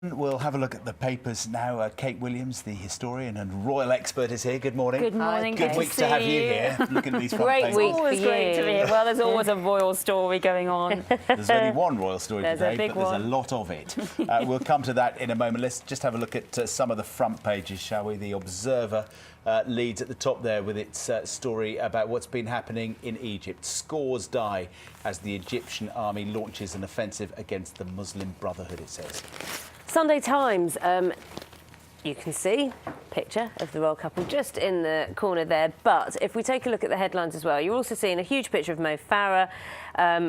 We'll have a look at the papers now. Kate Williams, the historian and royal expert, is here. Good morning. Good morning. Good week to have you here. Looking at these front Great pages. week. Always great to be here. Well, there's always a royal story going on. There's only one royal story today, but there's a lot of it. We'll come to that in a moment. Let's just have a look at some of the front pages, shall we? The Observer leads at the top there with its story about what's been happening in Egypt. Scores die as the Egyptian army launches an offensive against the Muslim Brotherhood, it says. Sunday Times, you can see a picture of the royal couple just in the corner there. But if we take a look at the headlines as well, you're also seeing a huge picture of Mo Farah.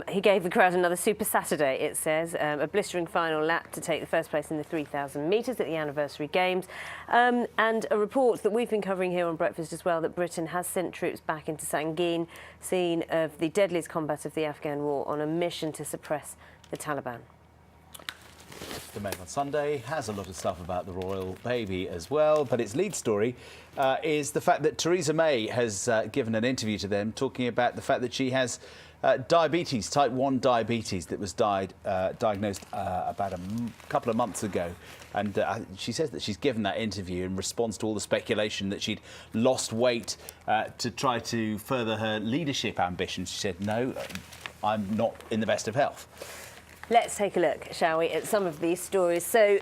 He gave the crowd another Super Saturday, it says, a blistering final lap to take the first place in the 3,000 metres at the anniversary games. And a report that we've been covering here on Breakfast as well, that Britain has sent troops back into Sangin, scene of the deadliest combat of the Afghan war, on a mission to suppress the Taliban. The Mail on Sunday has a lot of stuff about the royal baby as well, but its lead story is the fact that Theresa May has given an interview to them talking about the fact that she has diabetes, type 1 diabetes, that was diagnosed about a couple of months ago. And she says that she's given that interview in response to all the speculation that she'd lost weight to try to further her leadership ambitions. She said, no, I'm not in the best of health. Let's take a look, shall we, at some of these stories. So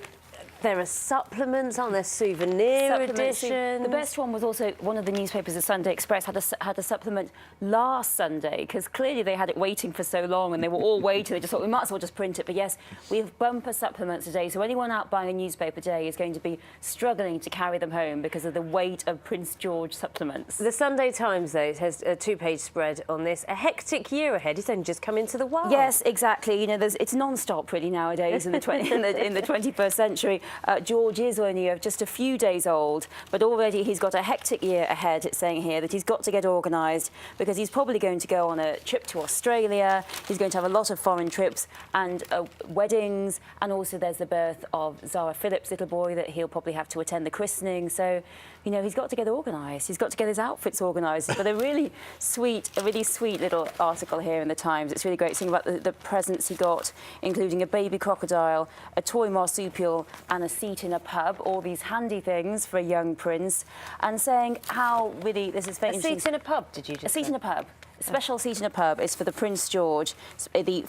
there are supplements, aren't there? Souvenir edition. The best one was also one of the newspapers, the Sunday Express, had a supplement last Sunday, because clearly they had it waiting for so long and they were all waiting. They just thought we might as well just print it. But yes, we have bumper supplements today. So anyone out buying a newspaper today is going to be struggling to carry them home because of the weight of Prince George supplements. The Sunday Times, though, has a two-page spread on this. A hectic year ahead. It's only just come into the world. Yes, exactly. You know, it's non-stop really nowadays in the 21st century. George is only just a few days old, but already he's got a hectic year ahead. It's saying here that he's got to get organised because he's probably going to go on a trip to Australia. He's going to have a lot of foreign trips and weddings, and also there's the birth of Zara Phillips' little boy that he'll probably have to attend the christening. So, you know, he's got to get organised. He's got to get his outfits organised. But a really sweet little article here in the Times. It's really great, seeing about the presents he got, including a baby crocodile, a toy marsupial, and a seat in a pub. All these handy things for a young prince, and saying how really this is very interesting. A seat in a pub, did you just say? A seat in a pub. A special seat in a pub is for the Prince George. The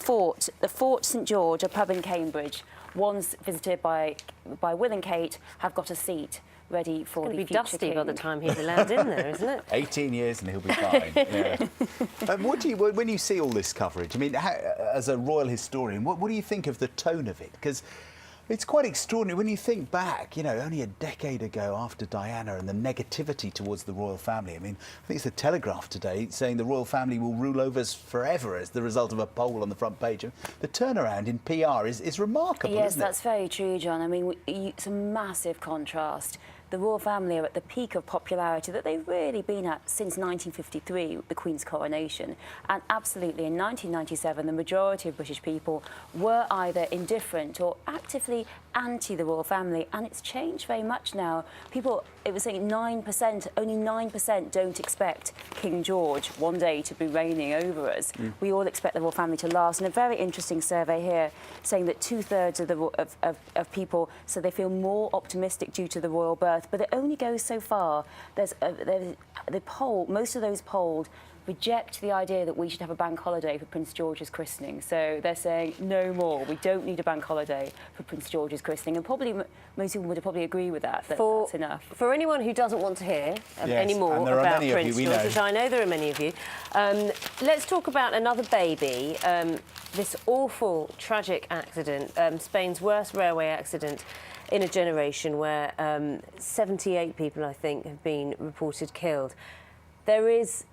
Fort St George, a pub in Cambridge, once visited by Will and Kate, have got a seat ready for the future king. It's going to be dusty by the time he lands in there, isn't it? 18 years and he'll be fine. Yeah. When you see all this coverage, I mean, as a royal historian, what do you think of the tone of it? Because it's quite extraordinary when you think back, you know, only a decade ago after Diana and the negativity towards the royal family. I mean, I think it's the Telegraph today saying the royal family will rule over us forever as the result of a poll on the front page. The turnaround in PR is remarkable, yes, isn't it? That's very true, John. I mean, it's a massive contrast. The royal family are at the peak of popularity that they've really been at since 1953, the Queen's coronation. And absolutely, in 1997, the majority of British people were either indifferent or actively anti the royal family. And it's changed very much now. People, it was saying 9%, only 9% don't expect King George one day to be reigning over us. We all expect the royal family to last. And a very interesting survey here saying that 2/3 of people said they feel more optimistic due to the royal birth. But it only goes so far. There's the poll. Most of those polled reject the idea that we should have a bank holiday for Prince George's christening. So they're saying no more. We don't need a bank holiday for Prince George's christening, and probably most people would probably agree with that. That's enough. For anyone who doesn't want to hear any more and there are about many Prince of you, George, which I know there are many of you, let's talk about another baby. This awful, tragic accident, Spain's worst railway accident in a generation, where 78 people, I think, have been reported killed. There is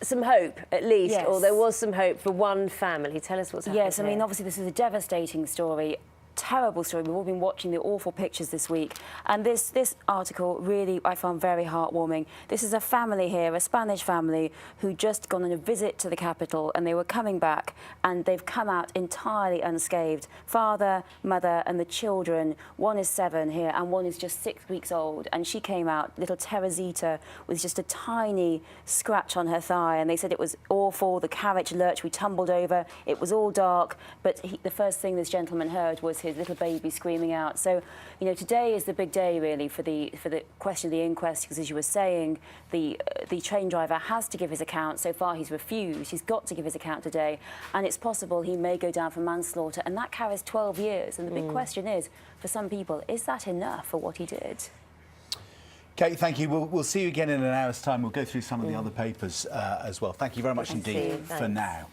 some hope, at least, yes. Or there was some hope for one family. Tell us what's happened. Yes, I mean, obviously this is a devastating story. Terrible story. We've all been watching the awful pictures this week, and this article really I found very heartwarming. This is a family here, a Spanish family, who just gone on a visit to the capital, and they were coming back, and they've come out entirely unscathed. Father, mother, and the children. One is 7 here, and one is just 6 weeks old, and she came out, little Teresita, with just a tiny scratch on her thigh, and they said it was awful. The carriage lurched, we tumbled over. It was all dark, but the first thing this gentleman heard was his his little baby screaming out. So, you know, today is the big day really for the question of the inquest, because as you were saying, the train driver has to give his account. So far he's refused. He's got to give his account today, and it's possible he may go down for manslaughter, and that carries 12 years. And the big question is, for some people, is that enough for what he did? Kate, thank you. We'll see you again in an hour's time. We'll go through some of the other papers as well. Thank you very much indeed for now.